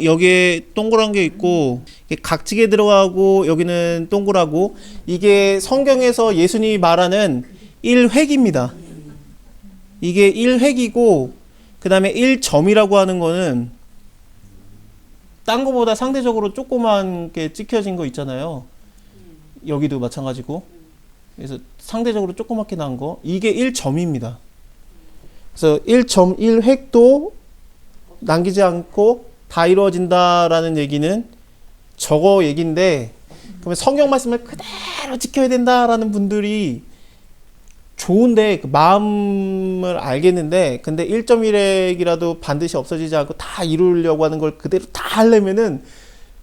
여기에 동그란 게 있고 각지게 들어가고 여기는 동그라고, 이게 성경에서 예수님이 말하는 1획입니다. 이게 1획이고 그 다음에 1점이라고 하는 거는 딴 거보다 상대적으로 조그맣게 찍혀진 거 있잖아요. 여기도 마찬가지고. 그래서 상대적으로 조그맣게 나온 거, 이게 1점입니다. 그래서 1점 1획도 남기지 않고 다 이루어진다라는 얘기는 저거 얘기인데, 그러면 성경 말씀을 그대로 지켜야 된다라는 분들이 좋은데, 그 마음을 알겠는데, 근데 1.1획이라도 반드시 없어지지 않고 다 이루려고 하는 걸 그대로 다 하려면은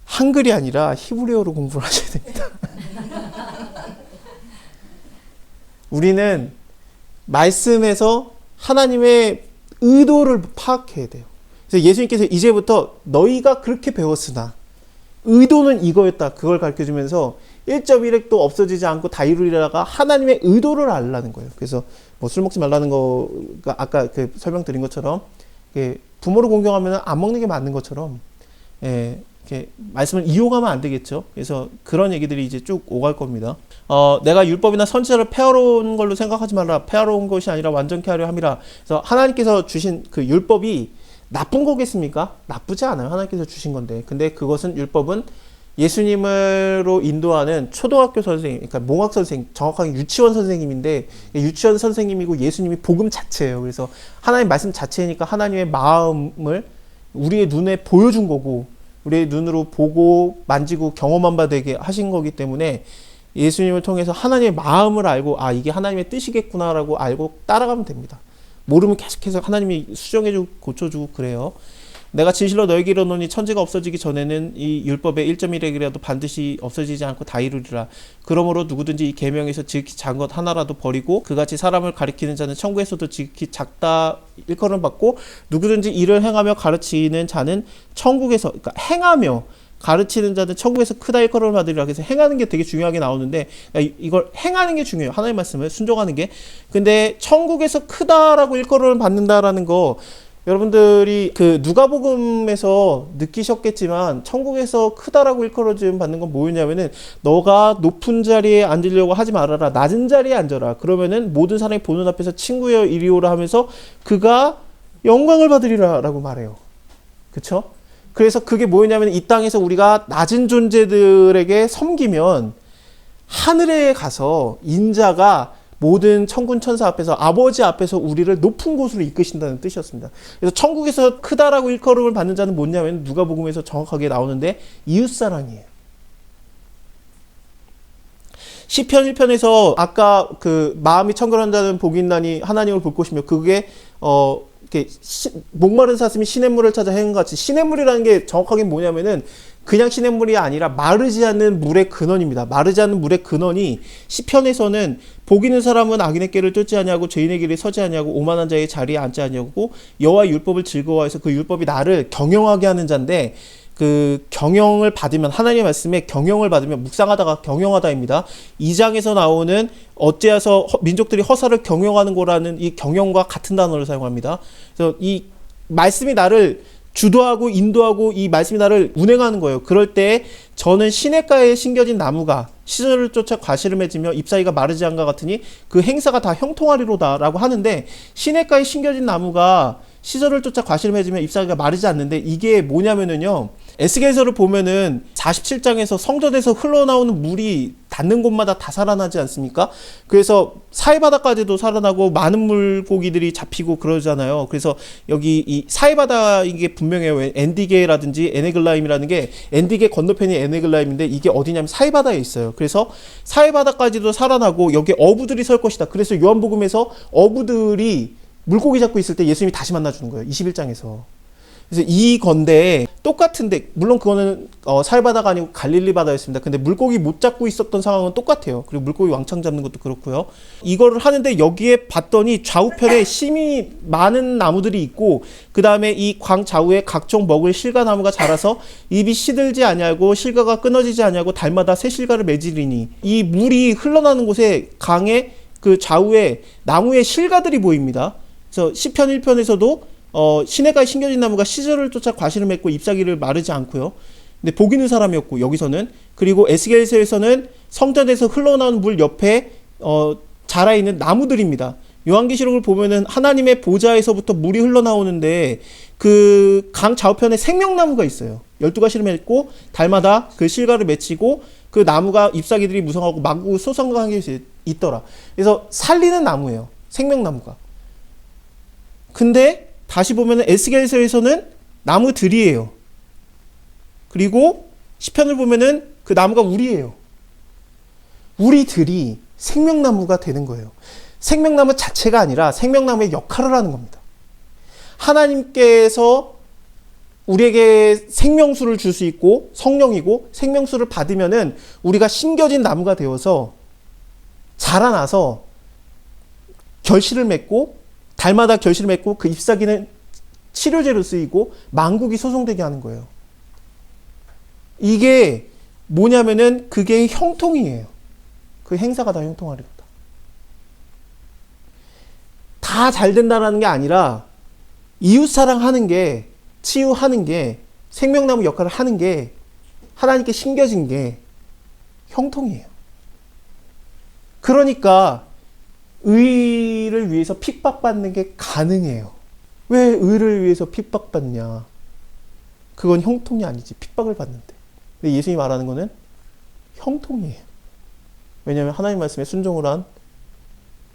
한글이 아니라 히브리어로 공부를 하셔야 됩니다. 우리는 말씀에서 하나님의 의도를 파악해야 돼요. 그래서 예수님께서 이제부터 너희가 그렇게 배웠으나 의도는 이거였다, 그걸 가르쳐주면서 1.1획도 없어지지 않고 다 이루리라가 하나님의 의도를 알라는 거예요. 그래서 뭐 술 먹지 말라는 거가 아까 그 설명드린 것처럼, 부모를 공경하면 안 먹는 게 맞는 것처럼, 이렇게 말씀을 이용하면 안 되겠죠. 그래서 그런 얘기들이 이제 쭉 오갈 겁니다. 내가 율법이나 선지자를 폐하러온 걸로 생각하지 말라. 폐하러온 것이 아니라 완전케 하려 함이라. 그래서 하나님께서 주신 그 율법이 나쁜 거겠습니까? 나쁘지 않아요. 하나님께서 주신 건데. 근데 그것은, 율법은 예수님으로 인도하는 초등학교 선생님, 그러니까 몽학 선생님, 정확하게 유치원 선생님인데, 유치원 선생님이고 예수님이 복음 자체예요. 그래서 하나님 말씀 자체니까 하나님의 마음을 우리의 눈에 보여준 거고, 우리의 눈으로 보고 만지고 경험한 바 되게 하신 거기 때문에, 예수님을 통해서 하나님의 마음을 알고, 아, 이게 하나님의 뜻이겠구나라고 알고 따라가면 됩니다. 모르면 계속해서 하나님이 수정해주고 고쳐주고 그래요. 내가 진실로 너에게 이르노니 천지가 없어지기 전에는 이 율법의 1.1획이라도 반드시 없어지지 않고 다 이루리라. 그러므로 누구든지 이 계명에서 지극히 작은 것 하나라도 버리고 그같이 사람을 가리키는 자는 천국에서도 지극히 작다 일컬음 받고, 누구든지 이를 행하며 가르치는 자는 천국에서, 그러니까 행하며 가르치는 자는 천국에서 크다 일컬음을 받으리라. 그래서 행하는 게 되게 중요하게 나오는데, 이걸 행하는 게 중요해요. 하나님의 말씀을 순종하는 게. 근데 천국에서 크다라고 일컬음을 받는다라는 거, 여러분들이 그 누가복음에서 느끼셨겠지만, 천국에서 크다라고 일컬어짐 받는 건 뭐였냐면은, 너가 높은 자리에 앉으려고 하지 말아라. 낮은 자리에 앉아라. 그러면은 모든 사람이 보는 앞에서 친구여 이리 오라 하면서 그가 영광을 받으리라 라고 말해요. 그쵸? 그래서 그게 뭐였냐면, 이 땅에서 우리가 낮은 존재들에게 섬기면 하늘에 가서 인자가 모든 천군 천사 앞에서, 아버지 앞에서 우리를 높은 곳으로 이끄신다는 뜻이었습니다. 그래서 천국에서 크다라고 일컬음을 받는 자는 뭐냐면, 누가복음에서 정확하게 나오는데 이웃사랑이에요. 시편 1편에서 아까 그 마음이 청결한 자는 복이 있나니 하나님을 볼 것이며, 그게 이렇게 목마른 사슴이 시냇물을 찾아 행한같이, 시냇물이라는 게 정확하게 뭐냐면은 그냥 시냇물이 아니라 마르지 않는 물의 근원입니다. 마르지 않는 물의 근원이, 시편에서는 복 있는 사람은 악인의 길을 쫓지 아니하고 죄인의 길에 서지 아니하고 오만한 자의 자리에 앉지 아니하고 여호와의 율법을 즐거워해서 그 율법이 나를 경영하게 하는 자인데, 그 경영을 받으면, 하나님의 말씀에 경영을 받으면, 묵상하다가 경영하다입니다. 2장에서 나오는 어째서 민족들이 허사를 경영하는 거라는 이 경영과 같은 단어를 사용합니다. 그래서 이 말씀이 나를 주도하고 인도하고 이 말씀이 나를 운행하는 거예요. 그럴 때 저는 시냇가에 심겨진 나무가 시절을 쫓아 과실을 맺으며 잎사귀가 마르지 않가 같으니 그 행사가 다 형통하리로다 라고 하는데, 시냇가에 심겨진 나무가 시절을 쫓아 과실을 맺으며 잎사귀가 마르지 않는데, 이게 뭐냐면은요, 에스겔서를 보면은 47장에서 성전에서 흘러나오는 물이 닿는 곳마다 다 살아나지 않습니까? 그래서 사해바다까지도 살아나고 많은 물고기들이 잡히고 그러잖아요. 그래서 여기 이 사해바다, 이게 분명해요. 엔디게라든지 에네글라임이라는 게, 엔디게 건너편이 에네글라임인데 이게 어디냐면 사해바다에 있어요. 그래서 사해바다까지도 살아나고 여기 어부들이 설 것이다. 그래서 요한복음에서 어부들이 물고기 잡고 있을 때 예수님이 다시 만나주는 거예요. 21장에서. 그래서 이 건데 똑같은데, 물론 그거는 사해바다가 아니고 갈릴리 바다였습니다. 근데 물고기 못 잡고 있었던 상황은 똑같아요. 그리고 물고기 왕창 잡는 것도 그렇고요. 이거를 하는데 여기에 봤더니 좌우편에 심이 많은 나무들이 있고, 그 다음에 이 광 좌우에 각종 먹을 실과나무가 자라서 잎이 시들지 아니하고 실과가 끊어지지 아니하고 달마다 새 실과를 맺으리니, 이 물이 흘러나는 곳에 강의 그 좌우에 나무의 실과들이 보입니다. 그래서 시편 1편에서도 시냇가에 심겨진 나무가 시절을 쫓아 과실을 맺고 잎사귀를 마르지 않고요. 근데 복 있는 사람이었고 여기서는 그리고 에스겔서에서는 성전에서 흘러나오는 물 옆에 자라있는 나무들입니다. 요한계시록을 보면은 하나님의 보좌에서부터 물이 흘러나오는데 그 강 좌우편에 생명나무가 있어요. 12가지를 맺고 달마다 그 실과를 맺히고 그 나무가 잎사귀들이 무성하고 마구 솟아나는 게 있더라. 그래서 살리는 나무예요. 생명나무가. 근데 다시 보면은 에스겔서에서는 나무들이에요. 그리고 시편을 보면은 그 나무가 우리예요. 우리들이 생명나무가 되는 거예요. 생명나무 자체가 아니라 생명나무의 역할을 하는 겁니다. 하나님께서 우리에게 생명수를 줄 수 있고 성령이고 생명수를 받으면은 우리가 심겨진 나무가 되어서 자라나서 결실을 맺고 달마다 결실을 맺고 그 잎사귀는 치료제로 쓰이고 만국이 소송되게 하는 거예요. 이게 뭐냐면은 그게 형통이에요. 그 행사가 다 형통하리로다. 다 잘 된다라는 게 아니라 이웃 사랑하는 게 치유하는 게 생명나무 역할을 하는 게 하나님께 심겨진 게 형통이에요. 그러니까 의를 위해서 핍박받는 게 가능해요. 왜 의를 위해서 핍박받냐? 그건 형통이 아니지. 핍박을 받는데. 근데 예수님이 말하는 거는 형통이에요. 왜냐하면 하나님 말씀에 순종을 한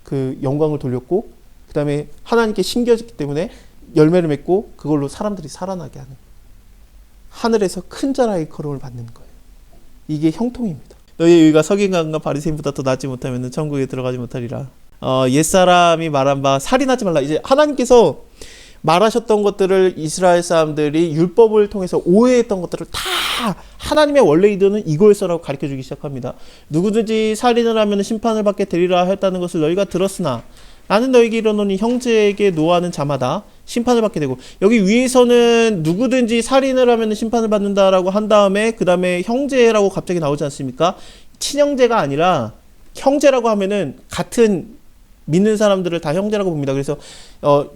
그 영광을 돌렸고 그 다음에 하나님께 심겨졌기 때문에 열매를 맺고 그걸로 사람들이 살아나게 하는 하늘에서 큰 자라의 걸음을 받는 거예요. 이게 형통입니다. 너희의 의가 서기관과 바리새인보다 더 낫지 못하면 천국에 들어가지 못하리라. 옛사람이 말한 바 살인하지 말라. 이제 하나님께서 말하셨던 것들을 이스라엘 사람들이 율법을 통해서 오해했던 것들을 다 하나님의 원래 의도는 이거였어라고 가르쳐주기 시작합니다. 누구든지 살인을 하면 심판을 받게 되리라 했다는 것을 너희가 들었으나 나는 너희에게 이르노니 형제에게 노하는 자마다 심판을 받게 되고, 여기 위에서는 누구든지 살인을 하면 심판을 받는다라고 한 다음에 그 다음에 형제라고 갑자기 나오지 않습니까? 친형제가 아니라 형제라고 하면은 같은 믿는 사람들을 다 형제라고 봅니다. 그래서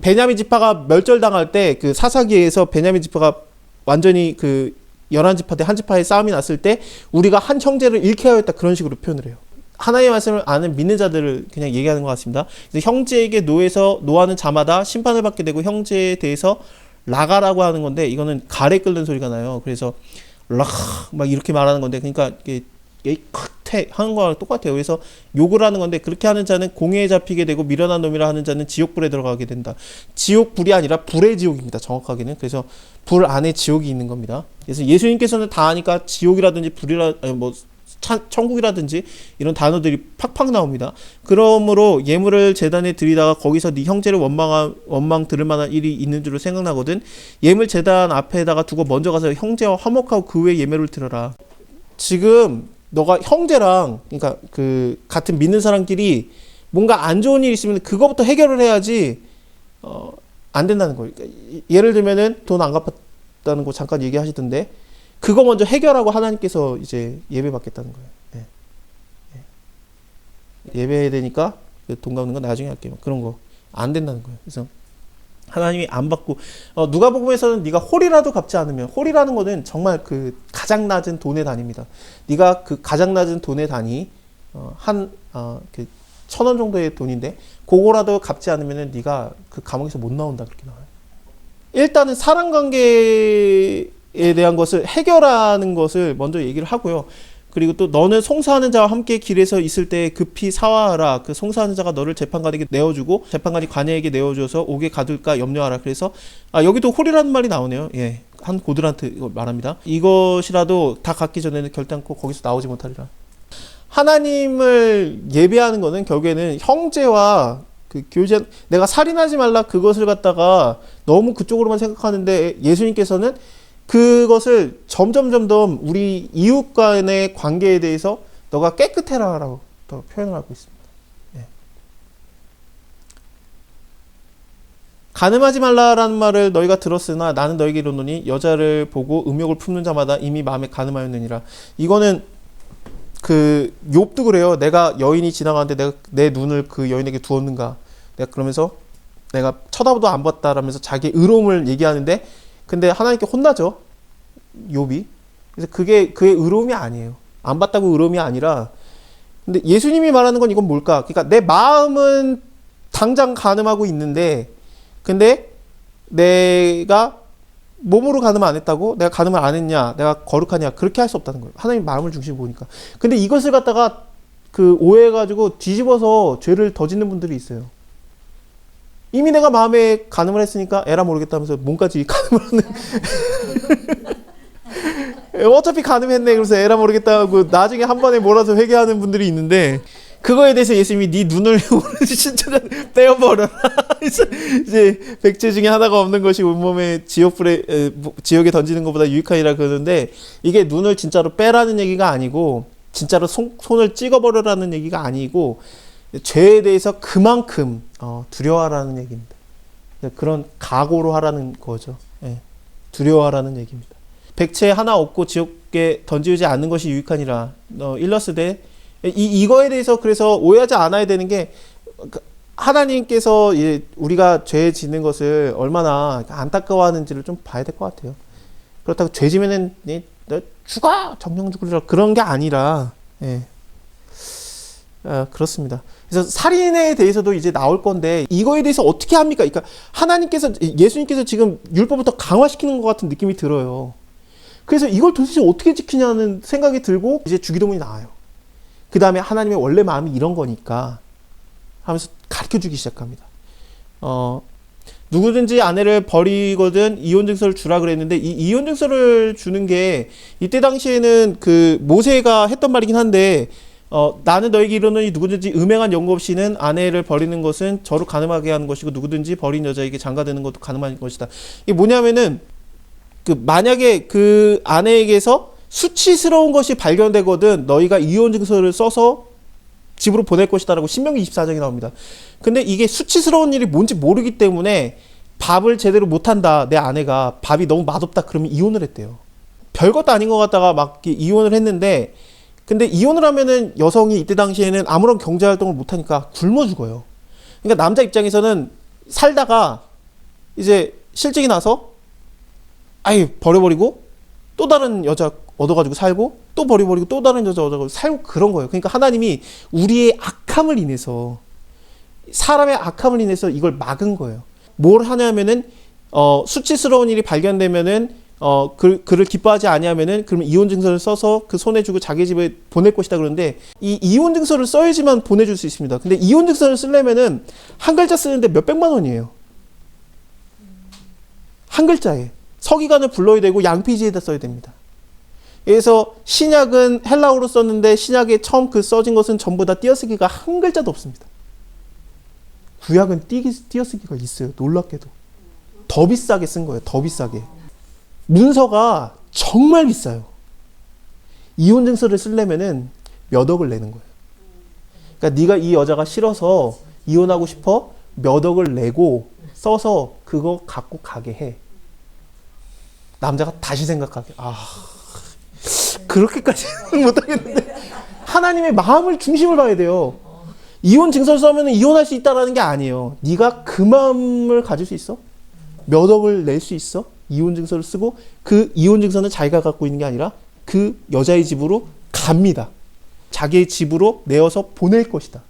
베냐민 지파가 멸절당할 때 그 사사기에서 베냐민 지파가 완전히 그 11지파 대 한 지파의 싸움이 났을 때 우리가 한 형제를 잃게 하였다, 그런 식으로 표현을 해요. 하나님의 말씀을 아는 믿는 자들을 그냥 얘기하는 것 같습니다. 그래서 형제에게 노하는 자마다 심판을 받게 되고, 형제에 대해서 라가라고 하는 건데 이거는 가래 끓는 소리가 나요. 그래서 막 이렇게 말하는 건데, 그러니까 크테 하는 거랑 똑같아요. 그래서 욕을 하는 건데, 그렇게 하는 자는 공회에 잡히게 되고 미련한 놈이라 하는 자는 지옥불에 들어가게 된다. 지옥불이 아니라 불의 지옥입니다, 정확하게는. 그래서 불 안에 지옥이 있는 겁니다. 그래서 예수님께서는 다 아니까 지옥이라든지 천국이라든지 이런 단어들이 팍팍 나옵니다. 그러므로 예물을 제단에 드리다가 거기서 네 형제를 원망 들을 만한 일이 있는 줄로 생각나거든 예물 제단 앞에다가 두고 먼저 가서 형제와 화목하고 그 후에 예물을 드려라. 지금 너가 형제랑, 그러니까 그 같은 믿는 사람끼리 뭔가 안 좋은 일이 있으면 그거부터 해결을 해야지 안 된다는 거예요. 그러니까 예를 들면은 돈 안 갚았다는 거 잠깐 얘기하시던데, 그거 먼저 해결하고 하나님께서 이제 예배 받겠다는 거예요. 예배해야 되니까 돈 갚는 건 나중에 할게요. 그런 거 안 된다는 거예요. 그래서 하나님이 안 받고, 누가복음에서는 네가 홀이라도 갚지 않으면, 홀이라는 거는 정말 그 가장 낮은 돈의 단위입니다. 네가 그 가장 낮은 돈의 단위 그 1,000원 정도의 돈인데 그거라도 갚지 않으면은 네가 그 감옥에서 못 나온다, 그렇게 나와요. 일단은 사람 관계에 대한 것을 해결하는 것을 먼저 얘기를 하고요. 그리고 또 너는 송사하는 자와 함께 길에서 있을 때 급히 사화하라. 그 송사하는 자가 너를 재판관에게 내어주고 재판관이 관예에게 내어줘서 옥에 가둘까 염려하라. 그래서 여기도 홀이라는 말이 나오네요. 예, 한 고들한테 이거 말합니다. 이것이라도 다 갖기 전에는 결단코 거기서 나오지 못하리라. 하나님을 예배하는 거는 결국에는 형제와 그 교제, 내가 살인하지 말라 그것을 갖다가 너무 그쪽으로만 생각하는데, 예수님께서는 그것을 점점 우리 이웃 간의 관계에 대해서 너가 깨끗해라라고 더 표현을 하고 있습니다. 예. 간음하지 말라라는 말을 너희가 들었으나 나는 너희에게 이르노니 여자를 보고 음욕을 품는 자마다 이미 마음에 간음하였느니라. 이거는 그 욥도 그래요. 내가 여인이 지나가는데 내가 내 눈을 그 여인에게 두었는가. 내가 그러면서 내가 쳐다보도 안 봤다라면서 자기의 의로움을 얘기하는데, 근데 하나님께 혼나죠. 욥이. 그래서 그게 그의 의로움이 아니에요. 안 봤다고 의로움이 아니라, 근데 예수님이 말하는 건 이건 뭘까? 그러니까 내 마음은 당장 간음하고 있는데, 근데 내가 몸으로 간음 안 했다고? 내가 간음을 안 했냐? 내가 거룩하냐? 그렇게 할 수 없다는 거예요. 하나님 마음을 중심으로 보니까. 근데 이것을 갖다가 그 오해해가지고 뒤집어서 죄를 더 짓는 분들이 있어요. 이미 내가 마음에 간음을 했으니까 에라 모르겠다면서 몸까지 간음을 하는. 어차피 간음했네. 그래서 에라 모르겠다 하고 나중에 한 번에 몰아서 회개하는 분들이 있는데, 그거에 대해서 예수님이 네 눈을 진짜 떼어버려라. 이제 백제 중에 하나가 없는 것이 온몸에 지옥에 던지는 것보다 유익하니라 그러는데, 이게 눈을 진짜로 빼라는 얘기가 아니고 진짜로 손을 찍어버려라는 얘기가 아니고 죄에 대해서 그만큼 두려워하라는 얘기입니다. 그런 각오로 하라는 거죠. 예, 두려워하라는 얘기입니다. 백채 하나 없고 지옥에 던지지 않는 것이 유익하니라 일러스되, 이거에 대해서 그래서 오해하지 않아야 되는 게, 하나님께서 우리가 죄 짓는 것을 얼마나 안타까워하는지를 좀 봐야 될 것 같아요. 그렇다고 죄 지면은 너 죽어! 정령 죽으리라 그런 게 아니라, 예. 그렇습니다. 그래서 살인에 대해서도 이제 나올 건데, 이거에 대해서 어떻게 합니까? 그러니까 예수님께서 지금 율법을 더 강화시키는 것 같은 느낌이 들어요. 그래서 이걸 도대체 어떻게 지키냐는 생각이 들고 이제 주기도문이 나와요. 그 다음에 하나님의 원래 마음이 이런 거니까 하면서 가르쳐주기 시작합니다. 누구든지 아내를 버리거든 이혼증서를 주라 그랬는데, 이 이혼증서를 주는 게 이때 당시에는 그 모세가 했던 말이긴 한데, 나는 너에게 이르노니 누구든지 음행한 연고 없이는 아내를 버리는 것은 저로 간음하게 하는 것이고, 누구든지 버린 여자에게 장가드는 것도 간음하는 것이다. 이게 뭐냐면은, 만약에 그 아내에게서 수치스러운 것이 발견되거든 너희가 이혼증서를 써서 집으로 보낼 것이다라고 신명기 24장에 나옵니다. 근데 이게 수치스러운 일이 뭔지 모르기 때문에 밥을 제대로 못한다, 내 아내가 밥이 너무 맛없다, 그러면 이혼을 했대요. 별것도 아닌 것 같다가 막 이혼을 했는데, 근데 이혼을 하면은 여성이 이때 당시에는 아무런 경제활동을 못하니까 굶어 죽어요. 그러니까 남자 입장에서는 살다가 이제 실직이 나서 아예 버려버리고 또 다른 여자 얻어가지고 살고, 또 버려버리고 또 다른 여자 얻어가지고 살고, 그런 거예요. 그러니까 하나님이 우리의 악함을 인해서, 사람의 악함을 인해서 이걸 막은 거예요. 뭘 하냐면은 수치스러운 일이 발견되면은 그를 기뻐하지 아니하면은 그러면 이혼 증서를 써서 그 손에 주고 자기 집에 보낼 것이다 그러는데, 이 이혼 증서를 써야지만 보내줄 수 있습니다. 근데 이혼 증서를 쓰려면은 한 글자 쓰는데 몇백만 원이에요. 한 글자에 서기관을 불러야 되고 양피지에다 써야 됩니다. 그래서 신약은 헬라어로 썼는데 신약에 처음 써진 것은 전부 다 띄어쓰기가 한 글자도 없습니다. 구약은 띄어쓰기가 있어요. 놀랍게도. 더 비싸게 쓴 거예요. 더 비싸게. 문서가 정말 비싸요. 이혼증서를 쓰려면은 몇 억을 내는 거예요. 그러니까 네가 이 여자가 싫어서 이혼하고 싶어? 몇 억을 내고 써서 그거 갖고 가게 해. 남자가 다시 생각하게. 그렇게까지는 못하겠는데, 하나님의 마음을 중심을 봐야 돼요. 이혼 증서를 써면 이혼할 수 있다라는 게 아니에요. 네가 그 마음을 가질 수 있어? 몇 억을 낼 수 있어? 이혼 증서를 쓰고, 그 이혼 증서는 자기가 갖고 있는 게 아니라 그 여자의 집으로 갑니다. 자기의 집으로 내어서 보낼 것이다.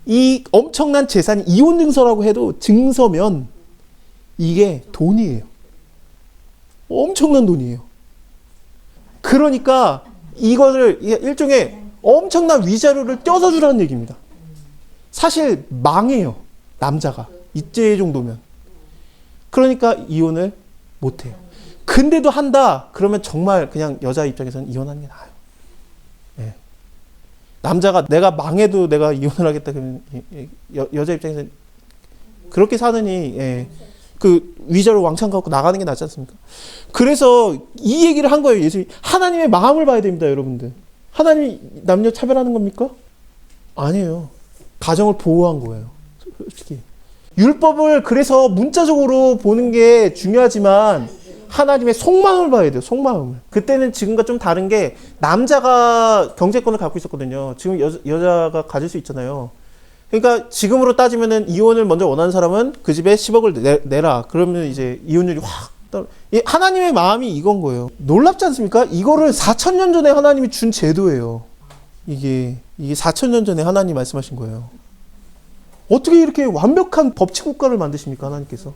이 엄청난 재산이 이혼 증서라고 해도 증서면 이게 돈이에요. 엄청난 돈이에요. 그러니까 이거를 일종의 엄청난 위자료를 떼어서 주라는 얘기입니다. 사실 망해요. 남자가. 이때 정도면. 그러니까 이혼을 못해요. 근데도 한다. 그러면 정말 그냥 여자 입장에서는 이혼하는 게 나아요. 예. 남자가 내가 망해도 내가 이혼을 하겠다 그러면 여자 입장에서는 그렇게 사느니, 예. 그 위자료 왕창 갖고 나가는 게 낫지 않습니까? 그래서 이 얘기를 한 거예요. 예수님이. 하나님의 마음을 봐야 됩니다, 여러분들. 하나님이 남녀 차별하는 겁니까? 아니에요. 가정을 보호한 거예요, 솔직히. 율법을 그래서 문자적으로 보는 게 중요하지만 하나님의 속마음을 봐야 돼요. 속마음을. 그때는 지금과 좀 다른 게 남자가 경제권을 갖고 있었거든요. 지금 여자가 가질 수 있잖아요. 그러니까 지금으로 따지면은 이혼을 먼저 원하는 사람은 그 집에 10억을 내라. 그러면 이제 이혼율이 확 하나님의 마음이 이건 거예요. 놀랍지 않습니까? 이거를 4,000년 전에 하나님이 준 제도예요. 이게 4,000년 전에 하나님 말씀하신 거예요. 어떻게 이렇게 완벽한 법치 국가를 만드십니까, 하나님께서?